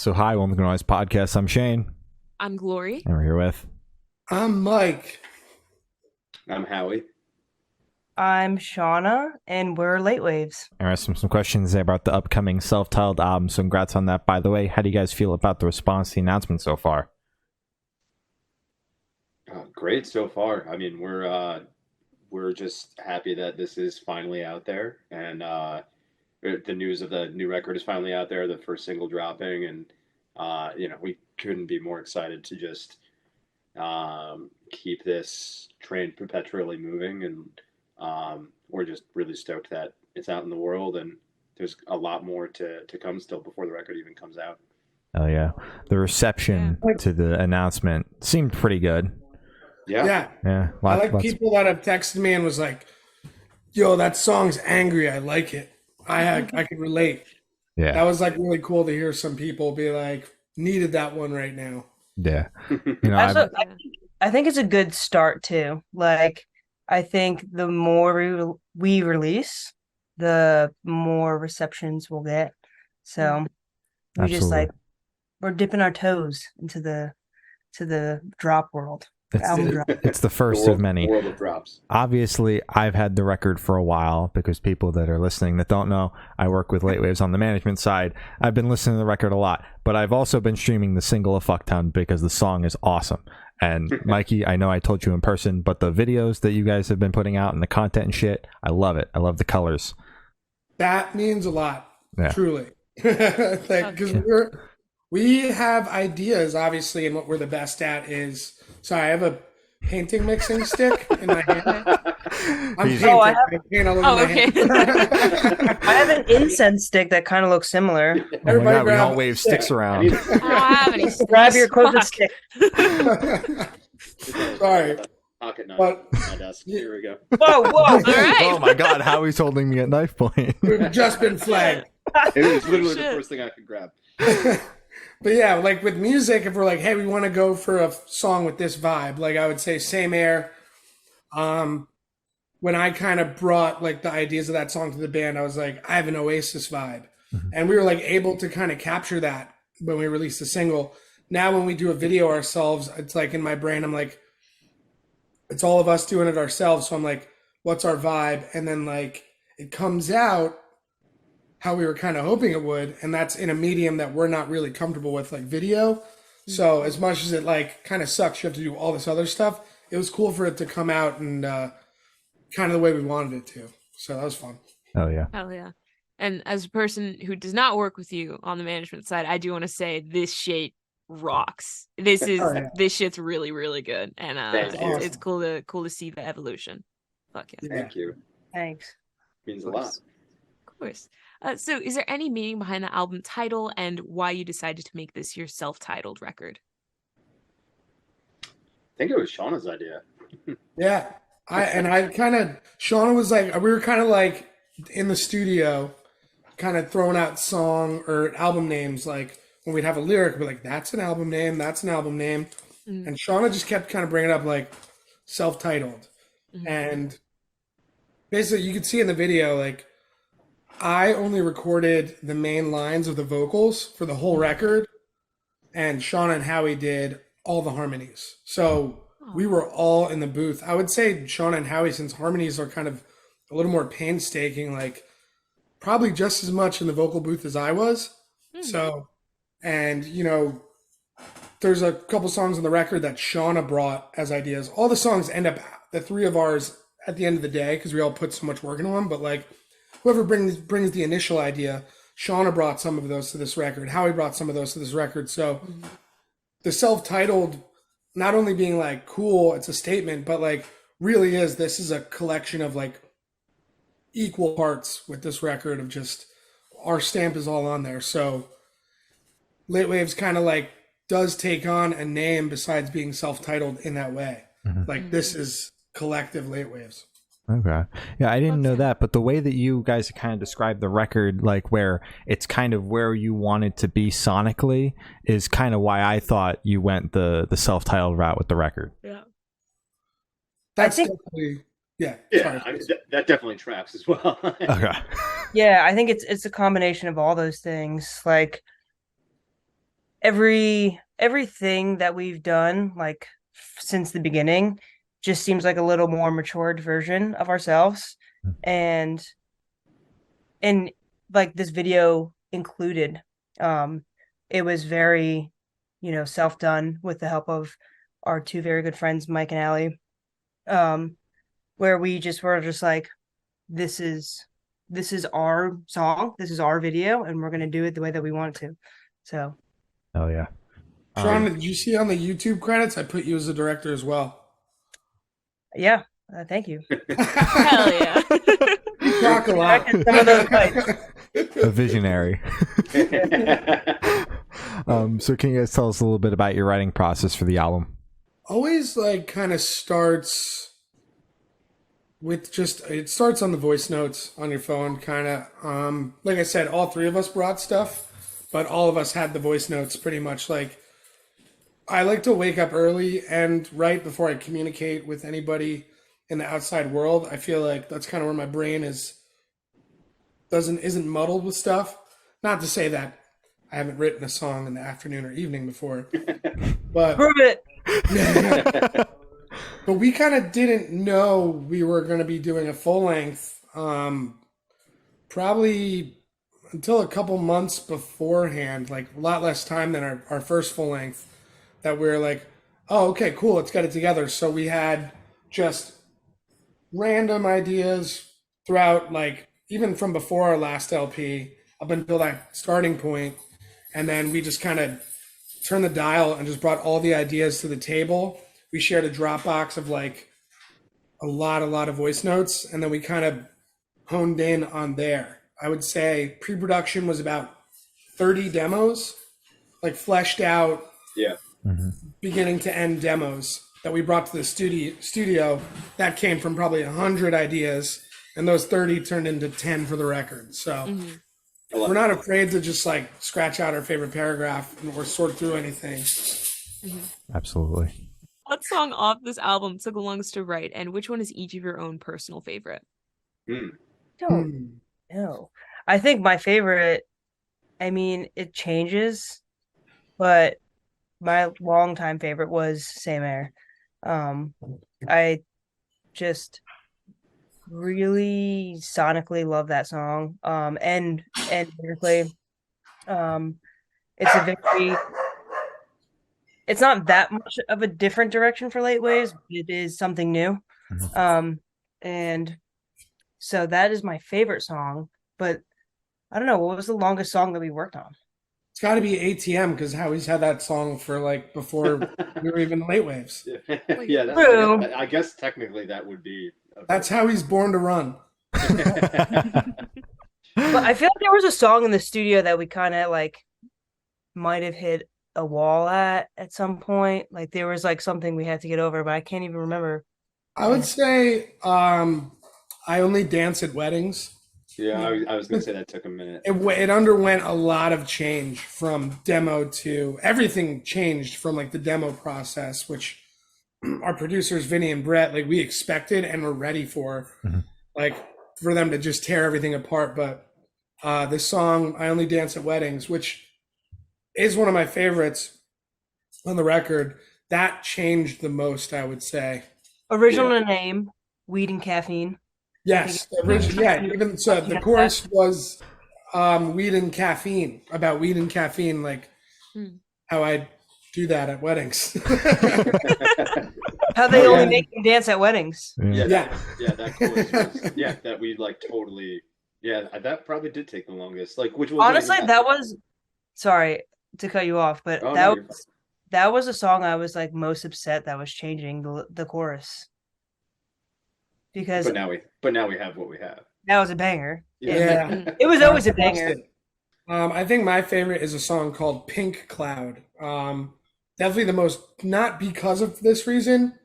So hi, welcome to Noise Podcast. I'm Shane. I'm Glory. And we're here with... I'm Mike. I'm Howie. I'm Shauna, and we're latewaves. I have some questions about the upcoming self-titled album, so congrats on that. By the way, how do you guys feel about the response to the announcement so far? Great so far. I mean, we're just happy that this is finally out there, and the news of the new record is finally out there. The first single dropping, and we couldn't be more excited to just keep this train perpetually moving, and we're just really stoked that it's out in the world, and there's a lot more to come still before the record even comes out. Oh yeah, the reception to the announcement seemed pretty good. Yeah. I like people that have texted me and was like, "Yo, that song's angry. I like it. I could relate." Yeah, that was like really cool to hear some people be like, "Needed that one right now." Yeah, I think it's a good start too. Like, I think the more we release, the more receptions we'll get. So we just we're dipping our toes into the drop world. It's the first of many. World of drops. Obviously, I've had the record for a while because people that are listening that don't know, I work with Latewaves on the management side. I've been listening to the record a lot, but I've also been streaming the single of Fucktown because the song is awesome. And Mikey, I know I told you in person, but the videos that you guys have been putting out and the content and shit, I love it. I love the colors. That means a lot, truly. Because we have ideas, obviously, and what we're the best at is... Sorry, I have a painting mixing stick in my hand. I'm painting. I have an incense stick that kind of looks similar. Oh my God, we all wave sticks around. I don't have any sticks. Grab your closest stick. Sorry. Pocket knife on my desk. Here we go. Whoa. All right. Oh my God, Howie's holding me at knife point. We've just been flagged. It was literally the first thing I could grab. But yeah, like with music, if we're like, hey, we want to go for a song with this vibe, like I would say Same Air. When I kind of brought like the ideas of that song to the band, I was like, I have an Oasis vibe. Mm-hmm. And we were like able to kind of capture that when we released the single. Now when we do a video ourselves, it's like in my brain, I'm like, it's all of us doing it ourselves. So I'm like, what's our vibe? And then like it comes out how we were kind of hoping it would, and that's in a medium that we're not really comfortable with, like video. So as much as it like kind of sucks, you have to do all this other stuff, it was cool for it to come out and kind of the way we wanted it to. So that was fun. Oh yeah. Hell yeah. And as a person who does not work with you on the management side, I do want to say this shit rocks. This shit's really, really good. And it's cool to see the evolution. Fuck yeah. Thank you. Thanks. Means a lot. Of course. So is there any meaning behind the album title and why you decided to make this your self-titled record? I think it was Shauna's idea. Yeah. Shauna was like, we were kind of like in the studio, kind of throwing out song or album names. Like when we'd have a lyric, we're like, that's an album name. That's an album name. Mm-hmm. And Shauna just kept kind of bringing up like self-titled. Mm-hmm. And basically you could see in the video, like, I only recorded the main lines of the vocals for the whole record, and Shauna and Howie did all the harmonies. So we were all in the booth. I would say Shauna and Howie, since harmonies are kind of a little more painstaking, like probably just as much in the vocal booth as I was. So, and there's a couple songs on the record that Shauna brought as ideas. All the songs end up, the three of ours at the end of the day, because we all put so much work into them, but like, whoever brings the initial idea, Shauna brought some of those to this record. Howie brought some of those to this record. So the self-titled, not only being like, cool, it's a statement, but like really this is a collection of like equal parts with this record of just our stamp is all on there. So Latewaves kind of like does take on a name besides being self-titled in that way. Mm-hmm. Like this is collective Latewaves. Okay. Yeah, I didn't know that, but the way that you guys kind of described the record, like where it's kind of where you wanted to be sonically, is kind of why I thought you went the self-titled route with the record. Yeah. That's definitely, I mean, that definitely tracks as well. Okay. Yeah, I think it's a combination of all those things. Like everything that we've done like since the beginning just seems like a little more matured version of ourselves, and and like this video included, um it was very, self done with the help of our two very good friends, Mike and Allie, um where we just were just like, this is our song, this is our video, and we're going to do it the way that we want to. So Oh yeah. Sean, did you see on the YouTube credits? I put you as a director as well. yeah, thank you. Hell yeah. You talk a lot. Some of those fights. A visionary. So can you guys tell us a little bit about your writing process for the album? Always like kind of starts with it starts on the voice notes on your phone, kind of. Like I said, all three of us brought stuff, but all of us had the voice notes pretty much. Like, I like to wake up early and write before I communicate with anybody in the outside world. I feel like that's kind of where my brain isn't muddled with stuff. Not to say that I haven't written a song in the afternoon or evening before, but Prove it. but we kind of didn't know we were going to be doing a full length, probably until a couple months beforehand, like a lot less time than our first full length, that we were like, oh, okay, cool, let's get it together. So we had just random ideas throughout, like even from before our last LP up until that starting point. And then we just kind of turned the dial and just brought all the ideas to the table. We shared a Dropbox of like a lot of voice notes, and then we kind of honed in on there. I would say pre-production was about 30 demos, like fleshed out, beginning to end demos that we brought to the studio. That came from probably 100 ideas, and those 30 turned into 10 for the record. So we're not afraid to just like scratch out our favorite paragraph or sort through anything. Absolutely. What song off this album took the longest to write, and which one is each of your own personal favorite? Don't know. I think my favorite, I mean, it changes, but my longtime favorite was Same Air. I just really sonically love that song. And lyrically, it's a very, it's not that much of a different direction for Latewaves, but it is something new. And so that is my favorite song. But I don't know, what was the longest song that we worked on? It's got to be ATM, because Howie's had that song for like before we were even Latewaves. Yeah, True. I guess technically that would be. That's how he's born to run. But I feel like there was a song in the studio that we kind of like might have hit a wall at some point. Like there was like something we had to get over, but I can't even remember. I would say I Only Dance at Weddings. Yeah, I was going to say that took a minute. It underwent a lot of change from demo to everything changed from like the demo process, which our producers, Vinny and Brett, like we expected and were ready for, like for them to just tear everything apart. But this song, I Only Dance at Weddings, which is one of my favorites on the record, that changed the most, I would say. Original name, Weed and Caffeine. Yes, even so, the chorus was weed and caffeine, about weed and caffeine, like how I do that at weddings. How they only make them dance at weddings. That chorus was, that we like totally, that probably did take the longest. Like, which one? Honestly, that was, sorry to cut you off, but that was a song I was like most upset that was changing the chorus. Because but now we have what we have. That was a banger. Yeah. It was always a banger. I think my favorite is a song called Pink Cloud. Definitely the most, not because of this reason,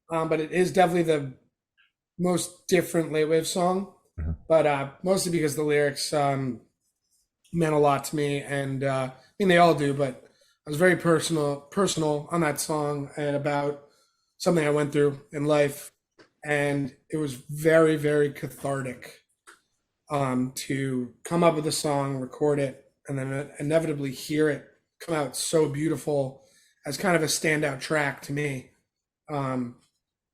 but it is definitely the most different Latewave song. But mostly because the lyrics meant a lot to me, and I mean they all do, but I was very personal on that song and about something I went through in life. And it was very, very cathartic to come up with a song, record it, and then inevitably hear it come out so beautiful as kind of a standout track to me.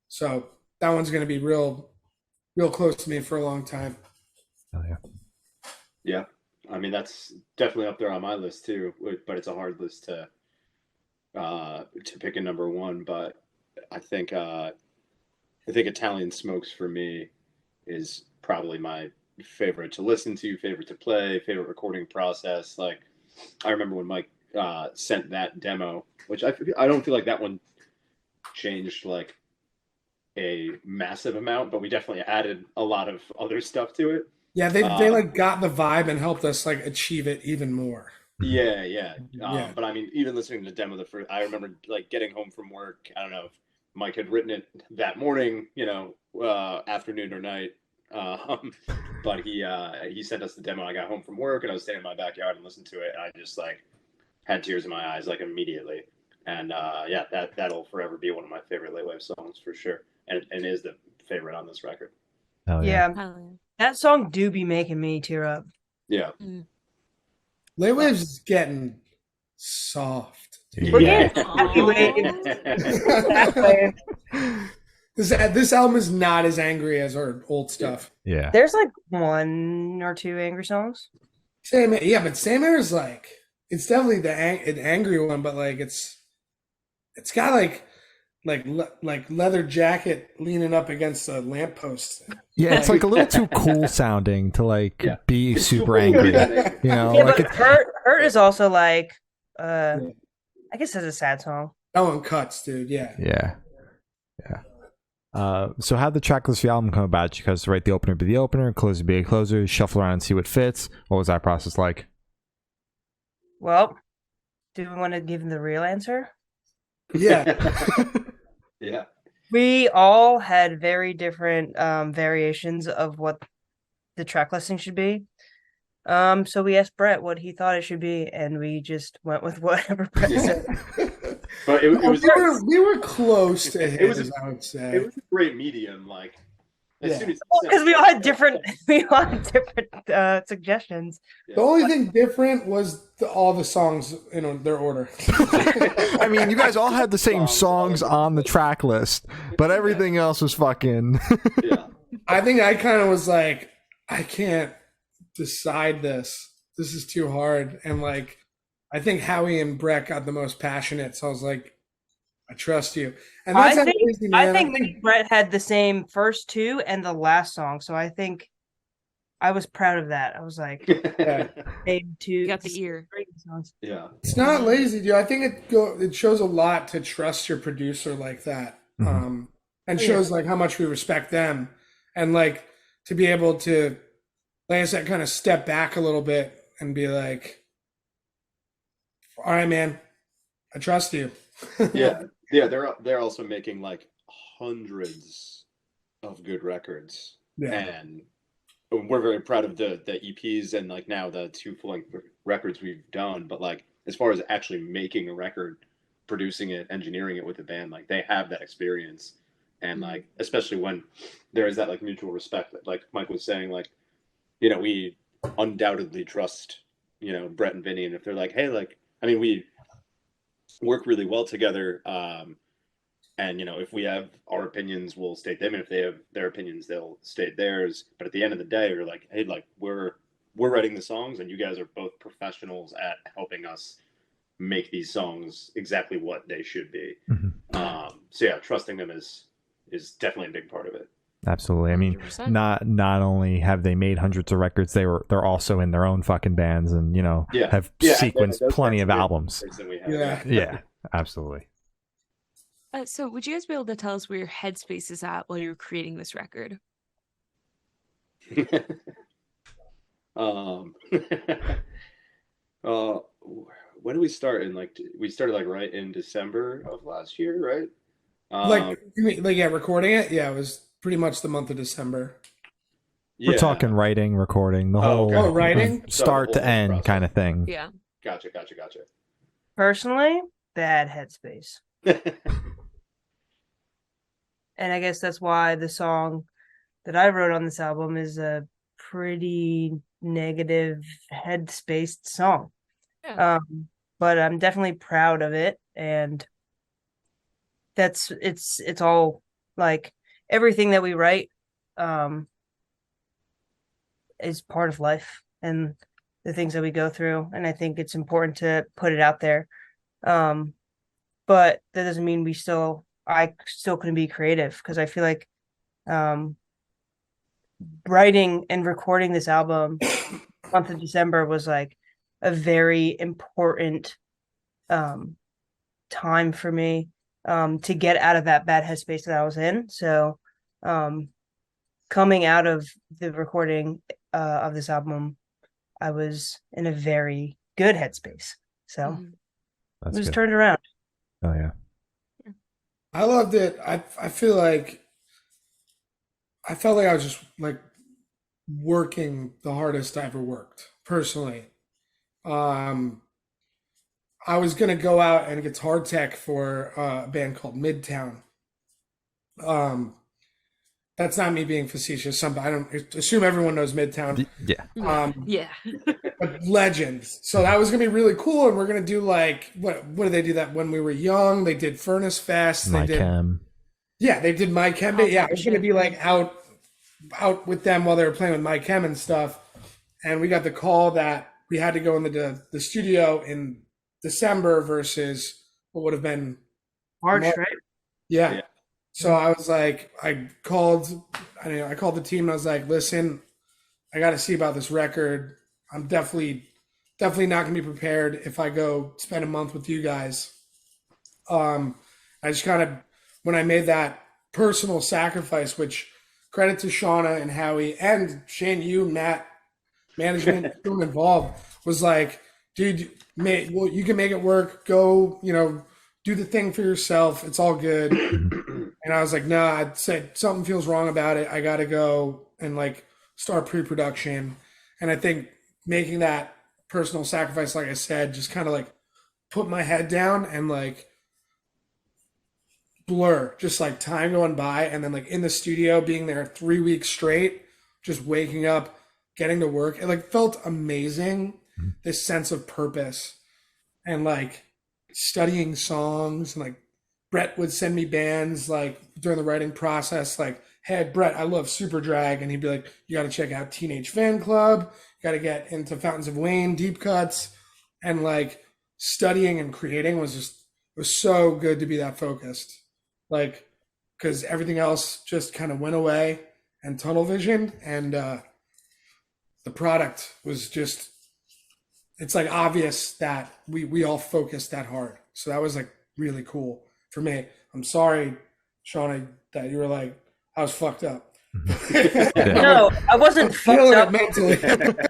So that one's going to be real close to me for a long time. Oh, yeah. Yeah. I mean, that's definitely up there on my list too, but it's a hard list to pick a number one. But I think Italian Smokes for me is probably my favorite to listen to, favorite to play, favorite recording process. Like I remember when Mike sent that demo, which I don't feel like that one changed like a massive amount, but we definitely added a lot of other stuff to it. Yeah, they like got the vibe and helped us like achieve it even more. Yeah. Yeah. But I mean, even listening to the demo, I remember like getting home from work. I don't know if Mike had written it that morning, afternoon or night. But he sent us the demo. I got home from work and I was standing in my backyard and listened to it. And I just like had tears in my eyes like immediately. And yeah, that'll forever be one of my favorite Latewaves songs for sure, and is the favorite on this record. Hell yeah. That song do be making me tear up. Yeah. Latewaves is getting soft. We're getting This album is not as angry as our old stuff. Yeah. There's like 1 or 2 angry songs. But Sam Air is like, it's definitely an angry one, but like it's got like leather jacket leaning up against a lamppost. Yeah, it's like a little too cool sounding to like be super angry. Yeah, like but Hurt is also like I guess it's a sad song. That one cuts, dude. Yeah. Yeah. So how'd the track list for the album come about? Did you guys write the opener be the opener, closer be a closer, shuffle around and see what fits? What was that process like? Well, do we want to give them the real answer? Yeah. Yeah. We all had very different variations of what the track listing should be. So we asked Brett what he thought it should be, and we just went with whatever Brett said. But we were close to his, I would say. It was a great medium, like because we all had different suggestions. The only thing different was all the songs in their order. I mean, you guys all had the same songs on the track list, but everything else was fucking. Yeah. I think I kind of was like, I can't decide this. This is too hard. And like, I think Howie and Brett got the most passionate. So I was like, I trust you. And that's I think Brett had the same first 2 and the last song. So I think I was proud of that. I was like, you got the ear. Songs. Yeah. It's not lazy, dude. I think it shows a lot to trust your producer like that. Mm-hmm. And shows like how much we respect them. And like to be able to, like I said, kind of step back a little bit and be like, all right, man, I trust you. Yeah. They're also making like hundreds of good records, and we're very proud of the EPs and like now the 2 full-length records we've done. But like as far as actually making a record, producing it, engineering it with a band, like they have that experience, and like especially when there is that like mutual respect that like Mike was saying, like we undoubtedly trust Brett and Vinny, and if they're like, hey, like I mean we work really well together, and if we have our opinions, we'll state them, and if they have their opinions, they'll state theirs. But at the end of the day, we're like, hey, like we're writing the songs, and you guys are both professionals at helping us make these songs exactly what they should be. Mm-hmm. So yeah, trusting them is definitely a big part of it. Absolutely. I mean, 100%. not only have they made hundreds of records, they're also in their own fucking bands and have sequenced plenty of albums. Yeah, absolutely. So would you guys be able to tell us where your headspace is at while you're creating this record? When did we start? We started like right in December of last year, right? Recording it. Yeah, it was pretty much the month of December. We're talking writing, recording, the whole writing, start to end process. Kind of thing. Yeah. Gotcha. Personally, bad headspace. And I guess that's why the song that I wrote on this album is a pretty negative headspace song. Yeah. but I'm definitely proud of it, and it's all like everything that we write um is part of life and the things that we go through, and I think it's important to put it out there. Um but that doesn't mean I still couldn't be creative, because I feel like um writing and recording this album month of December was like a very important um time for me to get out of that bad headspace that I was in. So um coming out of the recording of this album, I was in a very good headspace. So That's it was good. turned around. Oh yeah. I loved it. I feel like I felt like I was just like working the hardest I ever worked personally. Um, I was gonna go out and guitar tech for a band called Midtown. Um, that's not me being facetious. Some I don't assume everyone knows Midtown. Yeah. Yeah. But legends. So that was gonna be really cool, and we're gonna do like what did they do that when we were young? They did Furnace Fest. They My did chem. yeah, they did My Chem. All Yeah, I type of was gonna shit. be like out with them while they were playing with My Chem and stuff. And we got the call that we had to go in the studio in December versus what would have been March, March. right? Yeah. Yeah. So I was like, I called the team and I was like, listen, I got to see about this record. I'm definitely not gonna be prepared if I go spend a month with you guys. Um, I just kind of when I made that personal sacrifice, which credit to Shauna and Howie and Shane, you, Matt, management, everyone involved was like, dude, well, you can make it work. Go, do the thing for yourself. It's all good. And I was like, nah, I said something feels wrong about it. I got to go and like start pre-production. And I think making that personal sacrifice, like I said, just kind of like put my head down and like blur, just like time going by. And then like in the studio, being there 3 weeks straight, just waking up, getting to work. It like felt amazing. This sense of purpose and like studying songs and like Brett would send me bands like during the writing process, like, hey Brett, I love Super Drag, and he'd be like, you got to check out Teenage Fan Club, you got to get into Fountains of Wayne, Deep Cuts, and like studying and creating was so good to be that focused, like because everything else just kind of went away and tunnel vision, and the product was just it's like obvious that we all focused that hard. So that was like really cool for me. I'm sorry, Shauna, that you were like I was fucked up. No, I wasn't fucked Feeling it up. mentally.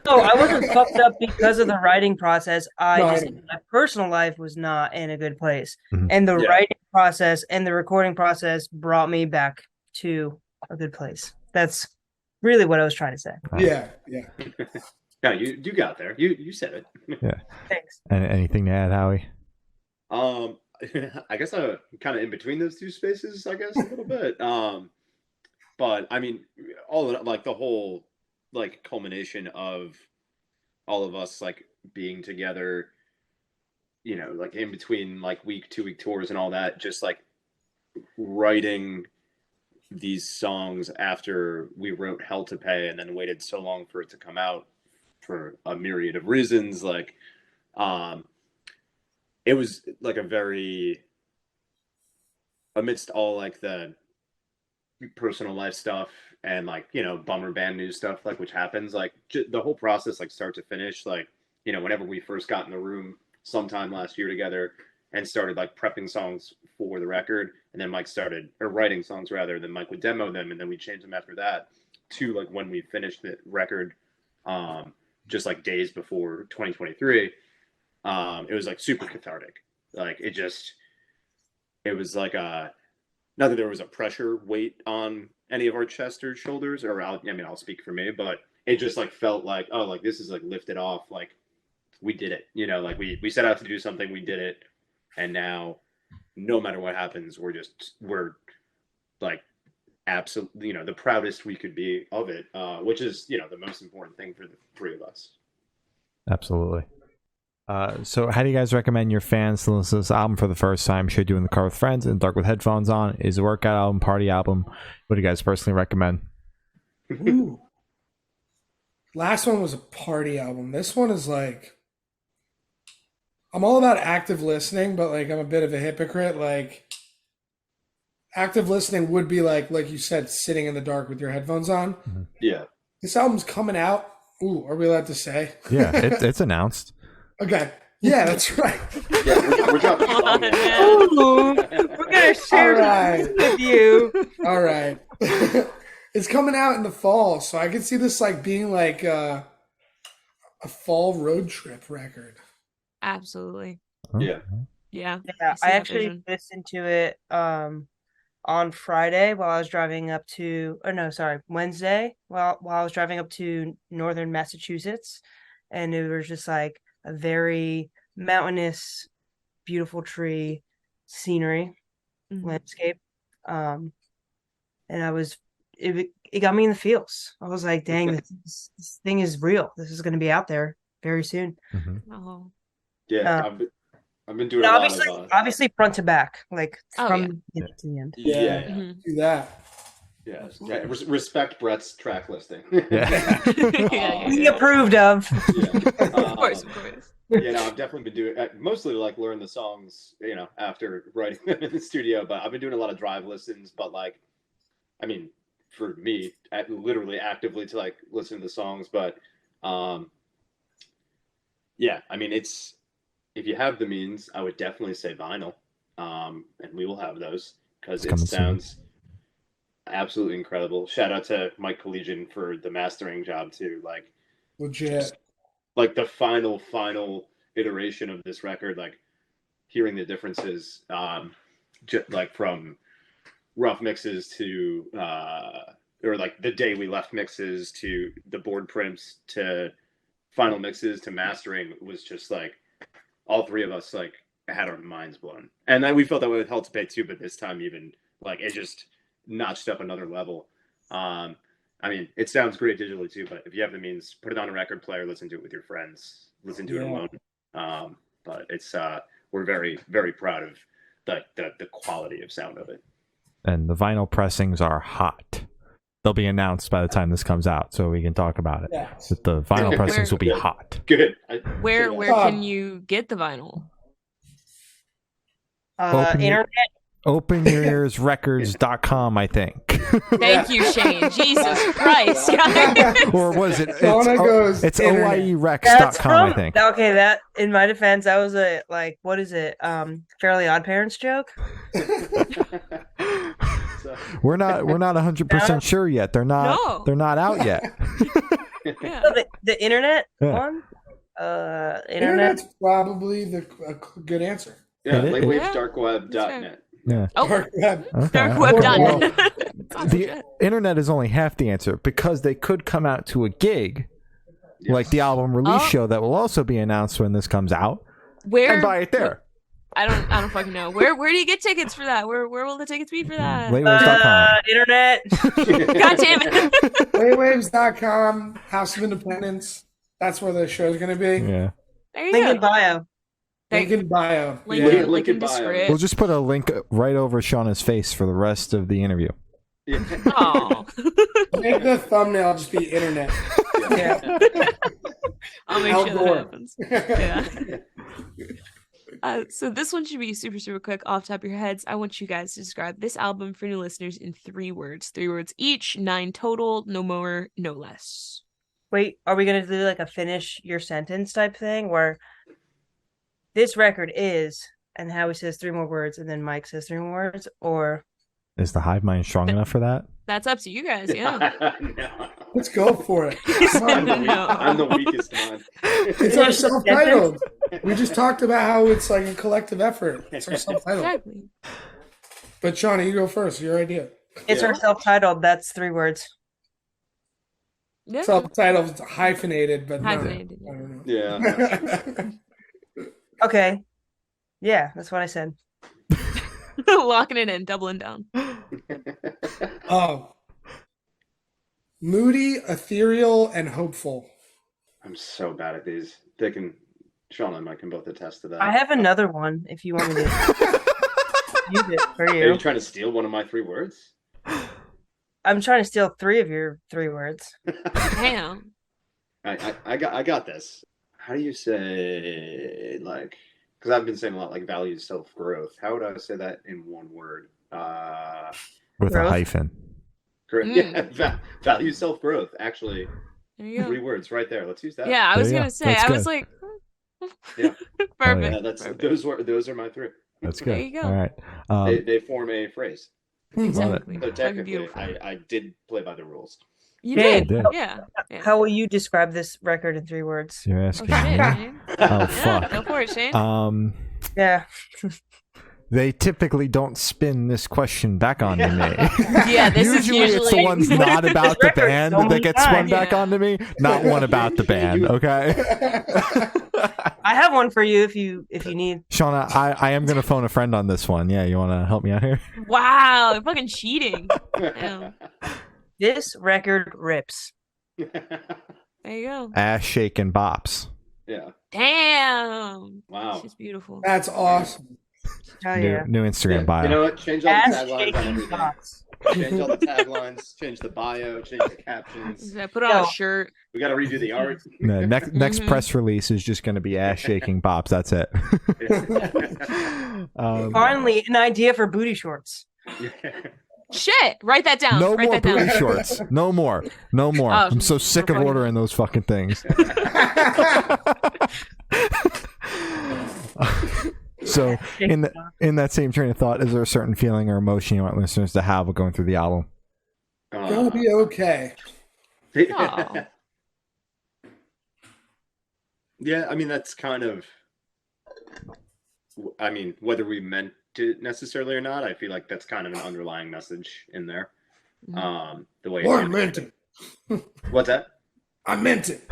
No, I wasn't fucked up because of the writing process. No, I Just know. my personal life was not in a good place. Mhm. And the Yeah. writing process and the recording process brought me back to a good place. That's really what I was trying to say. Yeah. No, you got there. You said it. Yeah. Thanks. And anything to add, Howie? Um, I guess I'm kind of in between those two spaces. I guess a little bit. But I mean, all of it, like the whole like culmination of all of us like being together. Like in between like week 2 week tours and all that, just like writing these songs after we wrote Hell to Pay and then waited so long for it to come out for a myriad of reasons. Like, um, it was like a very, amidst all like the personal life stuff and like, bummer band news stuff, like which happens, like the whole process, like start to finish, like, whenever we first got in the room sometime last year together and started like prepping songs for the record, and then Mike started or writing songs rather, then Mike would demo them and then we change them after that to like when we finished the record, just like days before 2023. It was like super cathartic. Like it was like not that there was a pressure weight on any of our chest or shoulders, or I'll speak for me, but it just like felt like, oh, like this is like lifted off, like we did it, like we set out to do something, we did it, and now no matter what happens, we're like absolutely, the proudest we could be of it, which is, the most important thing for the three of us. Absolutely. So how do you guys recommend your fans to listen to this album for the first time? Should do in the car with friends, in the dark with headphones on? Is it a workout album, party album? What do you guys personally recommend? Ooh. Last one was a party album. This one is like, I'm all about active listening, but like I'm a bit of a hypocrite. Like active listening would be like you said, sitting in the dark with your headphones on. Yeah. This album's coming out. Ooh, are we allowed to say? Yeah, it's announced. Okay. Yeah, that's right. Yeah, we're dropping a song. Ooh, we're gonna share All this with you. All right. It's coming out in the fall, so I could see this like being like a fall road trip record. Absolutely. Yeah. Yeah. Yeah, see I that actually vision. listened to it on Friday while I was driving up to, or no, sorry, Wednesday while I was driving up to northern Massachusetts, and it was just like a very mountainous, beautiful tree scenery landscape. And it got me in the feels. I was like, dang, this thing is real. This is going to be out there very soon. Oh. Yeah. I've been doing a lot of obviously front to back, like Oh, from yeah. the beginning to the end. Yeah. Do that. Yeah. Respect Brett's track listing. Yeah. He approved of. Of course. I've definitely been doing mostly to like learn the songs, after writing them in the studio. But I've been doing a lot of drive listens. But like, I mean, for me, literally actively to like listen to the songs. But I mean, if you have the means, I would definitely say vinyl, and we will have those because it sounds absolutely incredible. Shout out to Mike Collegian for the mastering job too. Like, Legit. Like the final iteration of this record, like hearing the differences, just like from rough mixes to or like the day we left mixes to the board prints to final mixes to mastering was just like all three of us like had our minds blown. And then we felt that way with Hell to Pay too, but this time even like it just notched up another level. I mean, it sounds great digitally too, but if you have the means, put it on a record player, listen to it with your friends, listen to it alone. But it's we're very, very proud of the quality of sound of it. And the vinyl pressings are hot. They'll be announced by the time this comes out, so we can talk about it. Yeah. But the vinyl pressings will be hot. Good. Where can you get the vinyl? Internet. OpenYourEarsRecords.com, I think. Thank you, Shane. Jesus Christ, guys. Or was it? It's internet. OIERex.com, I think. Okay, that in my defense, that was a like, what is it? Fairly Odd Parents joke. We're not 100% sure yet. They're not out yet. Yeah. So the internet one. Internet's probably a good answer. Yeah, It is. latewavesdarkweb.net. Yeah. Oh, Dark web. Okay. darkweb.net. The internet is only half the answer because they could come out to a gig, like the album release show that will also be announced when this comes out, and buy it there. I don't fucking know. Where do you get tickets for that? Where will the tickets be for that? Latewaves.com. Internet. God damn it. Latewaves.com, House of Independence. That's where the show's going to be. Yeah. There you Link go. in bio. Link in bio. Link in bio. description. We'll just put a link right over Shauna's face for the rest of the interview. Oh. Make the thumbnail just be internet. Yeah. I'll make sure that happens. Yeah. So this one should be super, super quick off the top of your heads. I want you guys to describe this album for new listeners in 3 words. 3 words each, 9 total, no more, no less. Wait, are we gonna do like a finish your sentence type thing where this record is, and Howie says 3 more words, and then Mike says 3 more words, or Is the hive mind strong enough for that? That's up to you guys, yeah. No. Let's go for it. Come on. I'm the weakest one. It's our self-titled. We just talked about how it's like a collective effort. It's our self-titled. Exactly. But Shawnee, you go first. Your idea. it's our self-titled. That's 3 words. Yeah. Self-titled is hyphenated, but Hyphenated, no. I don't Yeah. know. Okay. Yeah, that's what I said. Locking it in, doubling down. Moody, ethereal, and hopeful. I'm so bad at these. They can Sean and I can both attest to that. I have another one if you want me to use it for Are you. you trying to steal one of my 3 words? I'm trying to steal 3 of your 3 words. Damn. I got this. How do you say, like, because I've been saying a lot, like, value self-growth. How would I say that in one word? With Growth? a hyphen. Yeah, value self-growth. Actually, There you go. 3 words right there. Let's use that. Yeah, I was There you gonna go. say. That's I was good. like, Yeah. perfect. Yeah, that's perfect. those are my 3. That's There good. you go. All right. They form a phrase. Exactly. So Fucking technically, beautiful. I did play by the rules. You Dave, did. did. Yeah. How will you describe this record in 3 words? You're Oh asking shit, me? man. Oh Yeah, fuck. go for it, Shane. Yeah. They typically don't spin this question back onto me. Yeah, this is usually it's the usually- ones not about the record band so that many get spun times. back Yeah. onto me, not one about the band. Okay, I have one for you if you need. Shauna, I am gonna phone a friend on this one. Yeah, you want to help me out here? Wow, fucking cheating. Damn. This record rips. There you go. Ass shaking bops. Yeah. Damn. Wow. She's beautiful. That's awesome. Oh New, yeah. new Instagram bio. You know what? Change all the Ass taglines on shaking everything. box. Change all the taglines. Change the bio. Change the captions. Yeah, put on Yo. a shirt. We got to redo the art. The next Mhm. press release is just going to be ass shaking bops. That's it. Finally, an idea for booty shorts. Shit. Write that down. No Write more that down. booty shorts. No more. No more. Oh, I'm so sick of fucking- ordering those fucking things. So in that same train of thought, is there a certain feeling or emotion you want listeners to have while going through the album? Gonna be okay. Aw. Yeah, I mean, that's kind of, I mean, whether we meant it necessarily or not, I feel like that's kind of an underlying message in there. The way Or I meant it. What's that? I meant it.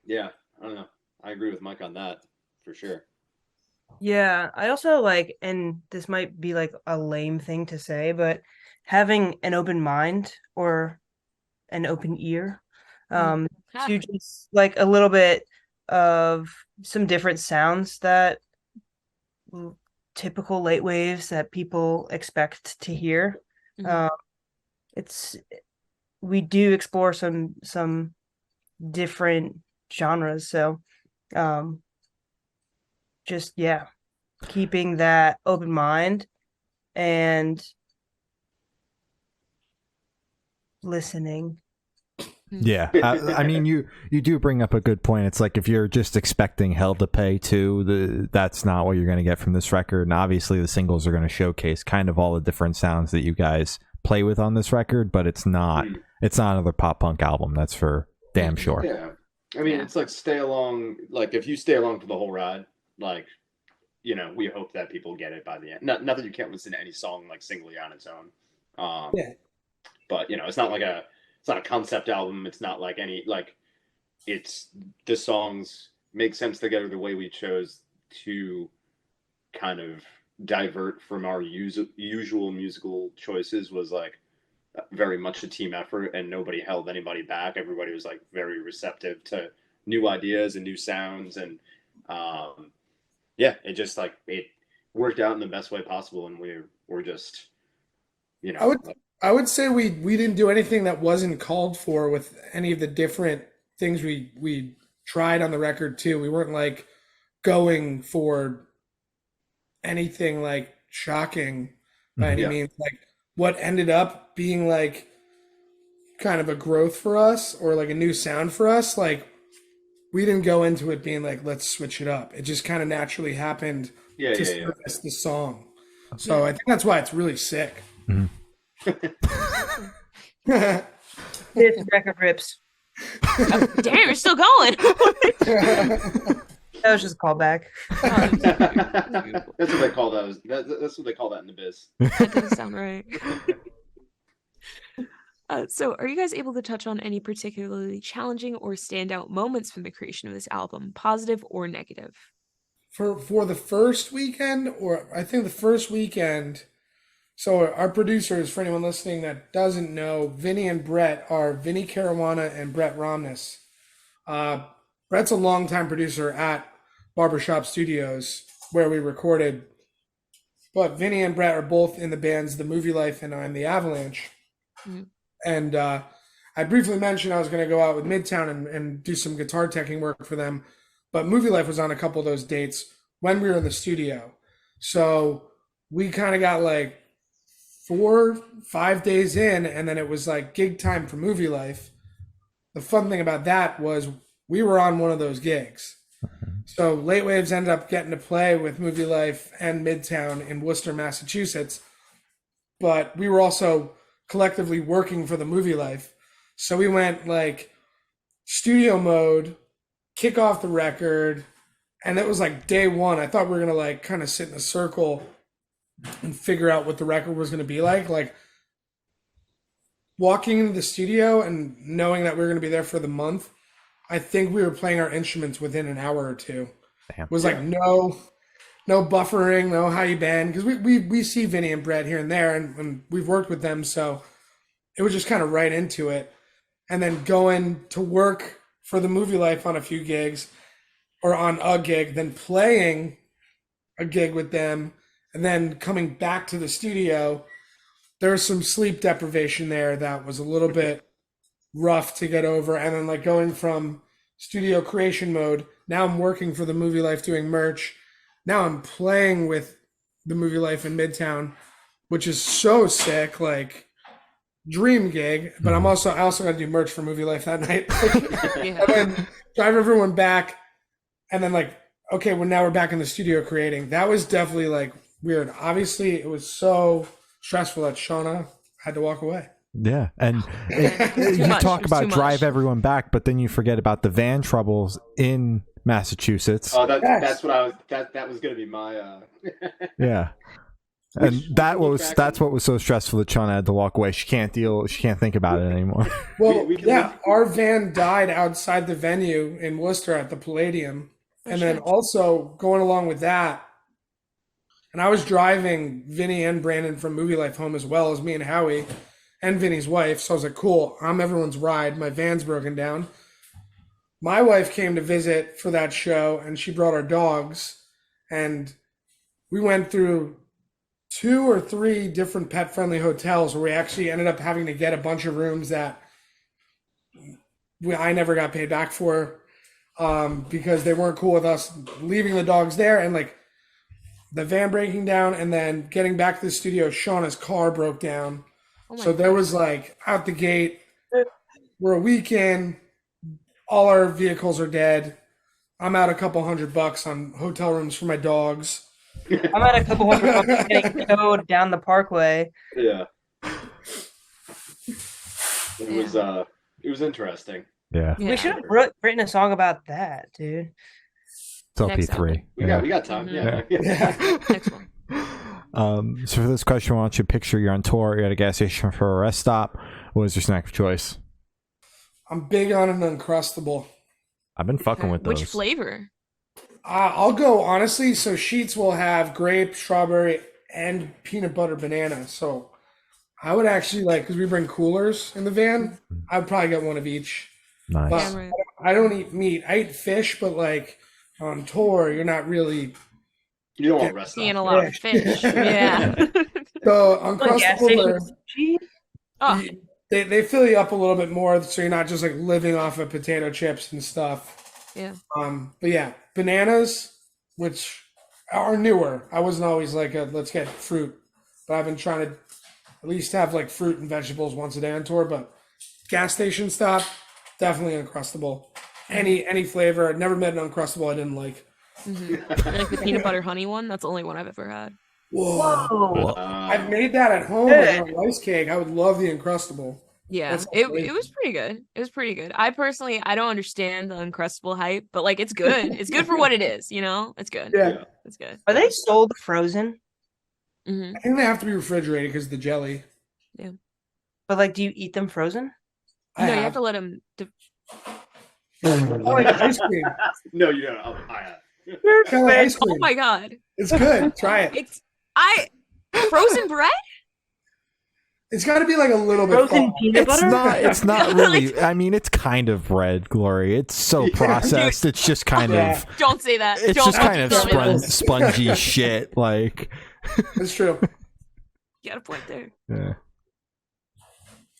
Yeah, I don't know. I agree with Mike on that for sure. Yeah, I also like, and this might be like a lame thing to say, but having an open mind or an open ear to just like a little bit of some different sounds that typical late waves that people expect to hear. Mhm. We do explore some different genres, so just yeah, keeping that open mind and listening. Yeah, I mean, you do bring up a good point. It's like if you're just expecting hell to pay too, that's not what you're going to get from this record. And obviously, the singles are going to showcase kind of all the different sounds that you guys play with on this record. But it's not another pop punk album. That's for damn sure. Yeah, I mean, it's like stay along. Like if you stay along for the whole ride, like we hope that people get it by the end. Not that you can't listen to any song like singly on its own. Yeah. But it's not like it's not a concept album. It's not like it's the songs make sense together the way we chose to kind of divert from our usual musical choices was like very much a team effort and nobody held anybody back. Everybody was like very receptive to new ideas and new sounds. And it just like it worked out in the best way possible. And we're just, I would say we didn't do anything that wasn't called for with any of the different things we tried on the record too. We weren't like going for anything like shocking by any means. Like what ended up being like kind of a growth for us or like a new sound for us, like we didn't go into it being like, let's switch it up. It just kind of naturally happened to service the song. So I think that's why it's really sick. Mm-hmm. This record rips. Oh, damn, you're still going. That was just a callback. That's what they call those. That's what they call that in the biz. That does sound right. So, are you guys able to touch on any particularly challenging or standout moments from the creation of this album, positive or negative? For the first weekend, or I think the first weekend So our producers, for anyone listening that doesn't know, Vinny and Brett are Vinny Caruana and Brett Romness. Brett's a longtime producer at Barbershop Studios where we recorded, but Vinny and Brett are both in the bands The Movie Life and I'm the Avalanche. Mm-hmm. And I briefly mentioned I was going to go out with Midtown and do some guitar teching work for them, but Movie Life was on a couple of those dates when we were in the studio. So we kind of got like 4-5 days in, and then it was like gig time for Movie Life. The fun thing about that was we were on one of those gigs. So Latewaves ended up getting to play with Movie Life and Midtown in Worcester, Massachusetts. But we were also collectively working for the Movie Life. So we went like studio mode, kick off the record, and it was like day one. I thought we were going to like kind of sit in a circle and figure out what the record was going to be like. Like walking into the studio and knowing that we were going to be there for the month, I think we were playing our instruments within an hour or two. Damn. It was like no buffering, no how you bend, because we see Vinny and Brett here and there, and we've worked with them, so it was just kind of right into it. And then going to work for the Movie Life on a few gigs, or on a gig, then playing a gig with them, and then coming back to the studio. There was some sleep deprivation there that was a little bit rough to get over. And then like going from studio creation mode, now I'm working for the Movie Life doing merch. Now I'm playing with the Movie Life in Midtown, which is so sick, like dream gig. But I also got to do merch for Movie Life that night. And then drive everyone back, and then like, okay, well now we're back in the studio creating. That was definitely like weird. Obviously, it was so stressful that Shauna had to walk away. Yeah, and you talk about drive everyone back, but then you forget about the van troubles in Massachusetts. Oh, that's what I was. That was going to be my. Yeah, and that's what was so stressful that Shauna had to walk away. She can't think about it anymore. Well, our van died outside the venue in Worcester at the Palladium, and then also going along with that. And I was driving Vinny and Brandon from Movie Life home as well as me and Howie and Vinny's wife. So I was like, cool, I'm everyone's ride. My van's broken down. My wife came to visit for that show, and she brought our dogs. And we went through 2 or 3 different pet-friendly hotels where we actually ended up having to get a bunch of rooms that I never got paid back for because they weren't cool with us leaving the dogs there. And like, the van breaking down, and then getting back to the studio, Shauna's car broke down. So there was like out the gate, we're a week in, all our vehicles are dead. I'm out a couple $100 on hotel rooms for my dogs. I'm at a couple $100 getting towed down the parkway. Yeah. It was interesting. Yeah. We should have written a song about that, dude. It's LP3. We got time. Mm-hmm. Yeah. Next one. So for this question, I want you to picture you're on tour, you're at a gas station for a rest stop. What is your snack of choice? I'm big on an Uncrustable. I've been fucking with those. Which flavor? I'll go honestly. So Sheets will have grape, strawberry, and peanut butter banana. So I would actually like, because we bring coolers in the van, I'd probably get one of each. Nice. But I don't eat meat. I eat fish, but like on tour, you're not really. You don't want to rest seeing a lot of fish. Yeah. So Uncrustable, they fill you up a little bit more, so you're not just like living off of potato chips and stuff. Yeah. But yeah, bananas, which are newer. I wasn't always like let's get fruit, but I've been trying to at least have like fruit and vegetables once a day on tour. But gas station stop, definitely Uncrustable. Any flavor. I've never met an Uncrustable I didn't like. Mm-hmm. Like the peanut butter honey one. That's the only one I've ever had. Whoa. I've made that at home with a rice cake. I would love the Uncrustable. Yeah, it was pretty good. It was pretty good. I don't understand the Uncrustable hype, but like it's good. It's good for what it is, you know? It's good. Yeah. It's good. Are they sold frozen? Mm-hmm. I think they have to be refrigerated because of the jelly. Yeah. But like, do you eat them frozen? No, you have to let them. Like ice cream. No, you don't. I have. Kind of ice cream. Oh my god. It's good. Try it. Frozen bread? It's got to be like a little bit. Frozen peanut butter? It's not really. I mean, it's kind of bread, Glory. It's so processed. It's just kind of. Don't say that. It's Don't just kind of tell me that. spongy shit. Like. It's true. You got a point there. Yeah.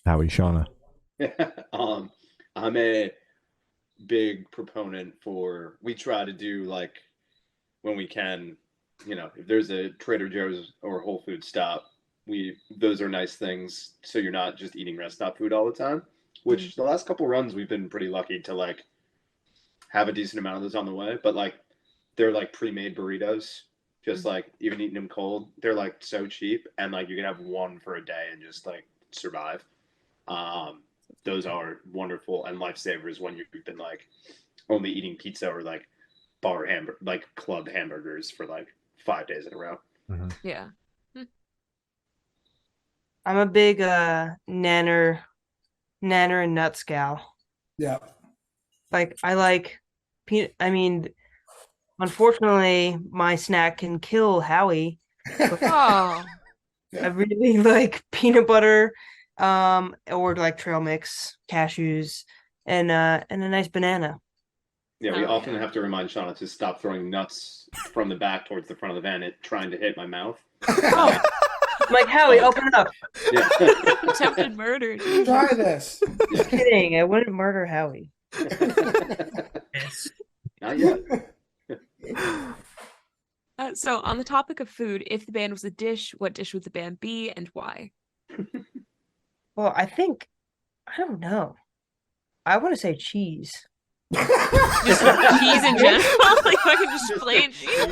Howie, Shauna. I'm a big proponent for. We try to do like when we can. If there's a Trader Joe's or Whole Foods stop, those are nice things. So you're not just eating rest stop food all the time. Which the last couple runs we've been pretty lucky to like have a decent amount of those on the way. But like they're like pre-made burritos. Just like even eating them cold, they're like so cheap, and like you can have one for a day and just like survive. Those are wonderful and lifesavers when you've been like only eating pizza or like club hamburgers for like 5 days in a row. Mm-hmm. Yeah. I'm a big nanner and nuts gal. Yeah. Like I like peanut. I mean, unfortunately, my snack can kill Howie. Oh. I really like peanut butter, or like trail mix, cashews, and a nice banana. Yeah, we often have to remind Shauna to stop throwing nuts from the back towards the front of the van, trying to hit my mouth. Oh. I'm like, Howie, open up. Yeah. Attempted murder. Try this. Just kidding. I wouldn't murder Howie. Not yet. So, on the topic of food, if the band was a dish, what dish would the band be and why? Well, I don't know. I want to say cheese. Just cheese in general? Like, I can just plain cheese?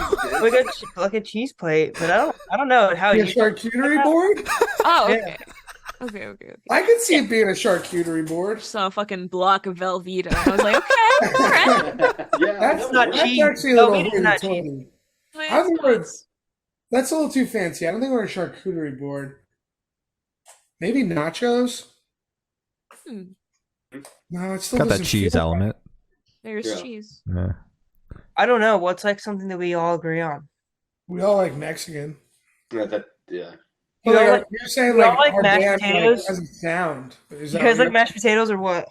Like a cheese plate, but I don't know how A you. charcuterie board? Oh, okay. Yeah. Okay. I could see it being a charcuterie board. Saw a fucking block of Velveeta. I was like, okay, all right. Yeah, That's not cheese. actually a little Velveeta's not hoity-toity. Wait, I think we're- it's- That's a little too fancy. I don't think we're a charcuterie board. Maybe nachos? Hmm. No, it's still Got that doesn't cheese feel right. element. There's Yeah. cheese. Yeah. I don't know. What's like something that we all agree on? We all like Mexican. Yeah. But You all like- you're saying you all like like our mashed band potatoes? doesn't sound. Is You that guys what like mashed potatoes or what?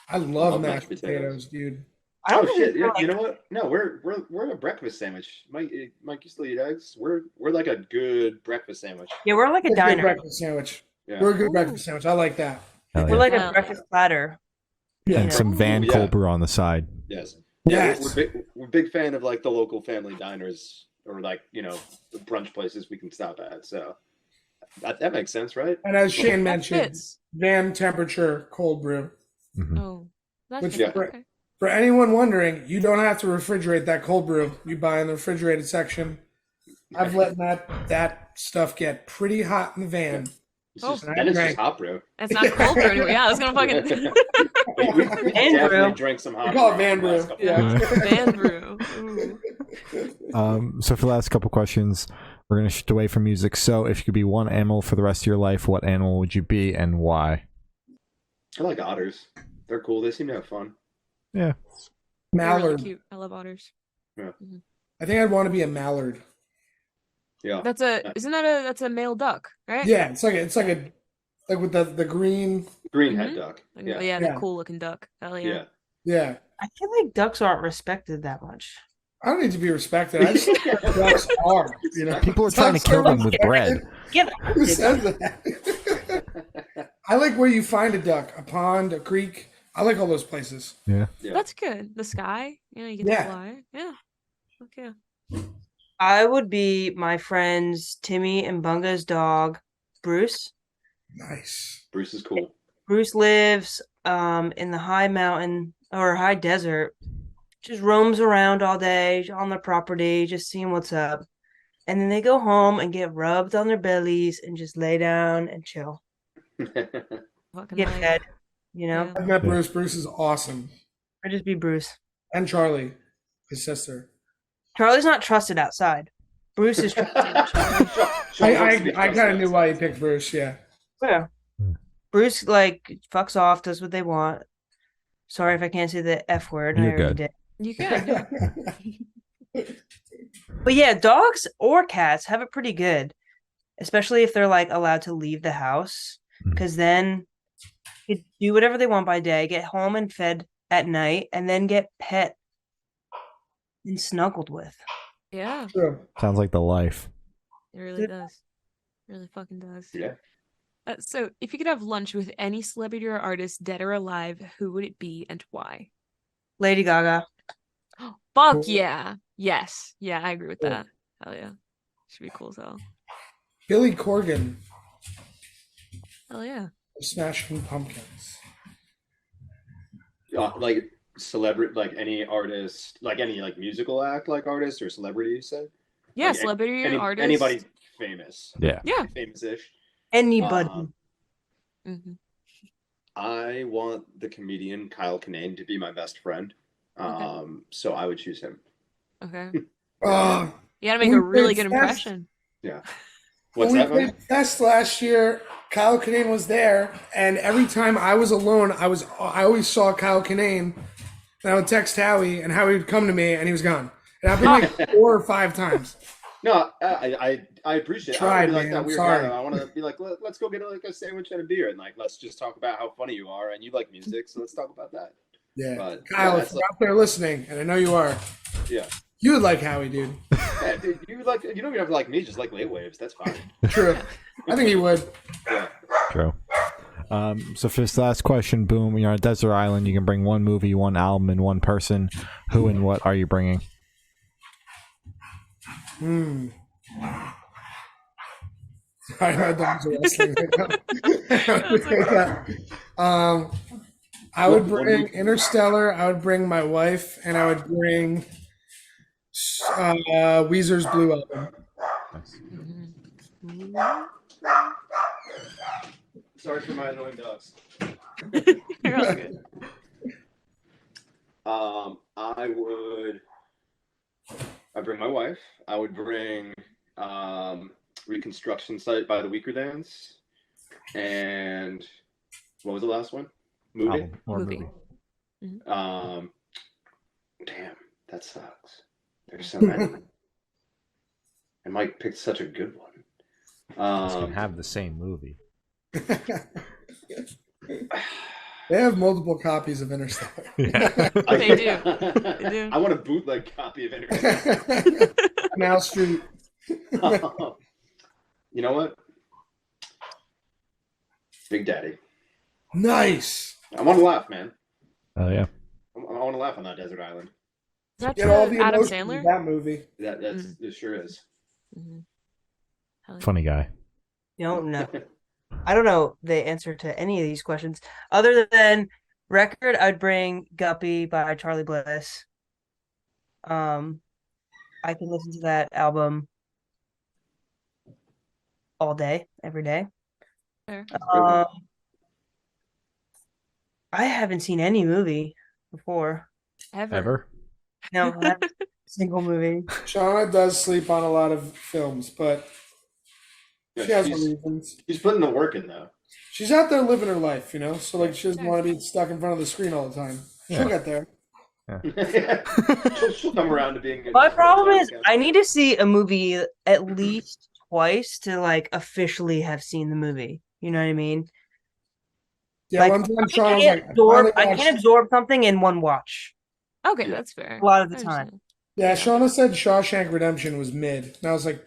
I love Love mashed mashed potatoes, dude. I don't Oh shit! really Yeah, like- you know what? No, we're a breakfast sandwich. Mike used to eat eggs. We're like a good breakfast sandwich. Yeah, we're like a We're a good diner. breakfast sandwich. Yeah. We're a good Ooh. breakfast sandwich. I like that. Hell We're yeah. like Yeah. a breakfast platter. Yeah. And some Van Yeah. cold brew on the side. Yes. Yes. We're a big fan of like the local family diners or like the brunch places we can stop at. So that makes sense, right? And as Shane That mentioned, fits. van temperature cold brew. Mhm. Oh, that's Which- good. Yeah. Okay. For anyone wondering, you don't have to refrigerate that cold brew. You buy in the refrigerated section. I've let that stuff get pretty hot in the van. Oh. That is just hot brew. That's not cold brew anymore. Yeah, I was gonna fucking We Van definitely brew. drank some hot We call it brew van the last brew. couple Yeah. of months. van brew. Ooh. So for the last couple questions, we're gonna shift away from music. So if you could be one animal for the rest of your life, what animal would you be and why? I like otters. They're cool. They seem to have fun. Yeah. They're really Mallard. cute. I love otters. I think I'd want to be a mallard. Yeah. That's a male duck, right? Yeah, it's like with the green. Greenhead Mhm. duck. Like, Yeah. yeah, Yeah. the cool looking duck. Hell yeah. Yeah. Yeah, I feel like ducks aren't respected that much. I don't need to be respected. I just think ducks are. People are trying to kill them with bread. Get Who says that? I like where you find a duck, a pond, a creek. I like all those places. Yeah. Yeah. That's good. The sky. You get Yeah. to fly. Yeah. Okay. I would be my friends Timmy and Bunga's dog, Bruce. Nice. Bruce is cool. Bruce lives in the high mountain or high desert. Just roams around all day on their property, just seeing what's up. And then they go home and get rubbed on their bellies and just lay down and chill. Fucking Get life. fed, you know? Yeah. I've met Bruce. Bruce is awesome. Or just be Bruce. And Charlie, his sister. Charlie's not trusted outside. Bruce is trusted. I kind of knew why you picked Bruce. Yeah. Yeah. Bruce like fucks off, does what they want. Sorry if I can't say the F word. You're I already good. did. You could. But yeah, dogs or cats have it pretty good, especially if they're like allowed to leave the house. because then you do whatever they want by day, get home and fed at night, and then get pet and snuggled with. Yeah, True. Sounds like the life. it really does. It really fucking does. Yeah. So, if you could have lunch with any celebrity or artist, dead or alive, who would it be and why? Lady Gaga. Fuck Cool. yeah. Yes. Yeah, I agree with Cool. that. Hell yeah. Should be cool as hell. Billy Corgan Hell yeah. of Smashing Pumpkins. Like celebrity, like any artist, like any like musical act, like artist or celebrity. You said? Yeah, Like, celebrity or artist. Anybody famous? Yeah. Yeah. Famous-ish. Anybody. Mm-hmm. I want the comedian Kyle Kinane to be my best friend. So I would choose him. Okay. Oh, You gotta make we a really did good Fest. impression. Yeah. When What's we that? played Mike? Fest last year, Kyle Kinane was there, and every time I was alone, I always saw Kyle Kinane, and I would text Howie, and Howie would come to me, and he was gone. It happened like 4 or 5 times. No, I appreciate it. Tried, I don't be like man, that I'm weird sorry. guy. I want to be like, let's go get like a sandwich and a beer, and like let's just talk about how funny you are, and you like music, so let's talk about that. Yeah, But, Kyle, yeah, if you're out there listening, and I know you are, Yeah. you would like Howie, dude. Yeah, dude, you don't even have to like me, just like latewaves. That's fine. True. I think he would. Yeah. True. So for this last question, boom, you're on a desert island. You can bring one movie, one album, and one person. Who and what are you bringing? Sorry, my dogs are wrestling right now. I would bring Interstellar. I would bring my wife, and I would bring Weezer's Blue Album. Sorry for my annoying dogs. You're all good. I'd bring my wife. I would bring Reconstruction Site by the Weaker Dance. And what was the last one? Movie? Album or Movie. movie. Damn, that sucks. There's so many. And Mike picked such a good one. You can have the same movie. They have multiple copies of Interstellar. Yeah. They do. They do. I want a bootleg copy of Interstellar. Canal Street. You know what? Big Daddy. Nice. I want to laugh, man. Oh yeah. I want to laugh on that desert island. Is that Get all the the Adam emotions Sandler? of that movie. It sure is. Mhm. Hell yeah. Funny guy. Don't know. I don't know the answer to any of these questions. Other than record, I'd bring Guppy by Charlie Bliss. I can listen to that album all day, every day. Fair. I haven't seen any movie before. Ever? No, I haven't seen a single movie. Shauna does sleep on a lot of films, but she has her she's, reasons. she's putting the work in, though. She's out there living her life, you know? So, like, she doesn't want to be stuck in front of the screen all the time. She'll get there. She'll come around to being. My problem is I need to see a movie at least twice to like officially have seen the movie. You know what I mean? Yeah, Like, one time I Shauna was can't like, absorb, I finally can't watched- absorb something in one watch. Okay, that's fair. A lot of the I time. understand. Yeah, Shauna said Shawshank Redemption was mid. And I was like,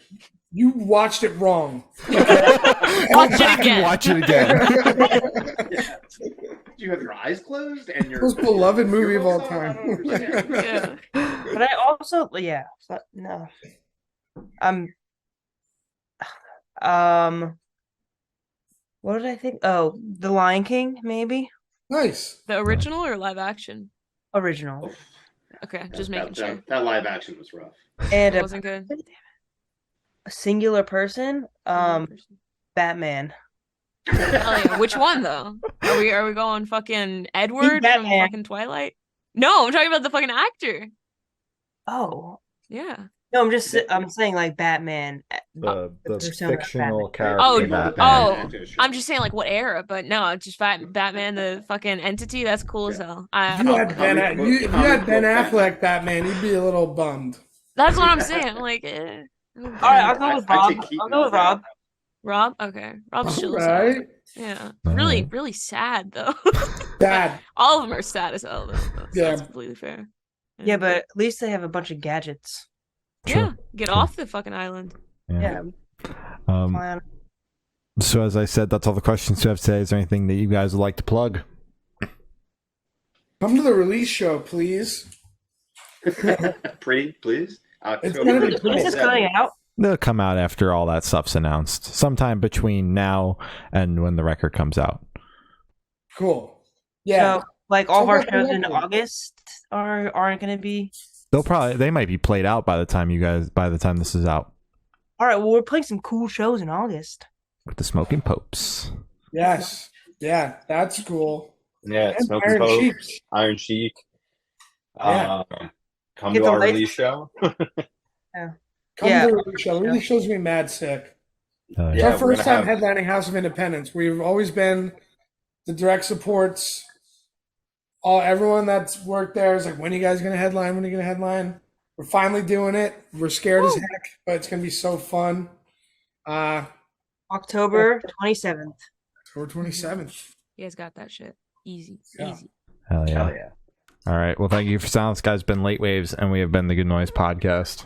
you watched it wrong. Watch it again. Watch it again. You have your eyes closed and your Most beloved movie of all earbuds on? time. I don't understand. Yeah. But I also, yeah, no. What did I think? Oh, The Lion King, maybe? Nice. The original or live action? Original. Okay, just making sure. That live action was rough. And It wasn't good. a singular person, Batman. Hell yeah. Which one though? Are we going fucking Edward from Batman. fucking Twilight? No, I'm talking about the fucking actor. Oh. Yeah. No, I'm saying like Batman. The persona of fictional Batman. character. Oh, Batman. I'm just saying like what era, but no, just Batman the fucking entity. That's cool as hell. If you had Ben, if you had Ben Affleck Batman, you'd be a little bummed. That's what I'm saying. I'm like, All right, I'll go with Rob. I'll go with Rob. Rob? Okay. Rob's chill. Right? Yeah. All Really, right. really sad though. Bad. All of them are sad as hell though. So Yeah. that's completely fair. Yeah, but at least they have a bunch of gadgets. True. Yeah, get True. off the fucking island. Yeah. Um, so as I said, that's all the questions we have today. Is there anything that you guys would like to plug? Come to the release show, please. Pretty, please. It's gonna be When is this coming out? They'll come out after all that stuff's announced, sometime between now and when the record comes out. Cool. Yeah. So, like all of our Check out the shows in record. August aren't going to be. They might be played out by the time this is out All right. Well, we're playing some cool shows in August. with the Smoking Popes. Yes. Yeah, that's cool. Yeah, And Smoking Iron Pope, Sheep. Iron Sheik. Yeah. Come Get to the our lights- release show. Come Yeah. to the release show. The release show's gonna be mad sick. It's Yeah, our we're first time gonna headlining House of Independence. We've always been the direct supports. Everyone that's worked there is like, when are you guys gonna headline? When are you gonna headline? We're finally doing it. We're scared as heck, but it's gonna be so fun. October 27th. October 27th. You guys got that shit. Easy. Yeah. Easy. Hell yeah. Hell yeah. All right. Well, thank you for silence, guys. Been Late Waves, and we have been the Good Noise Podcast.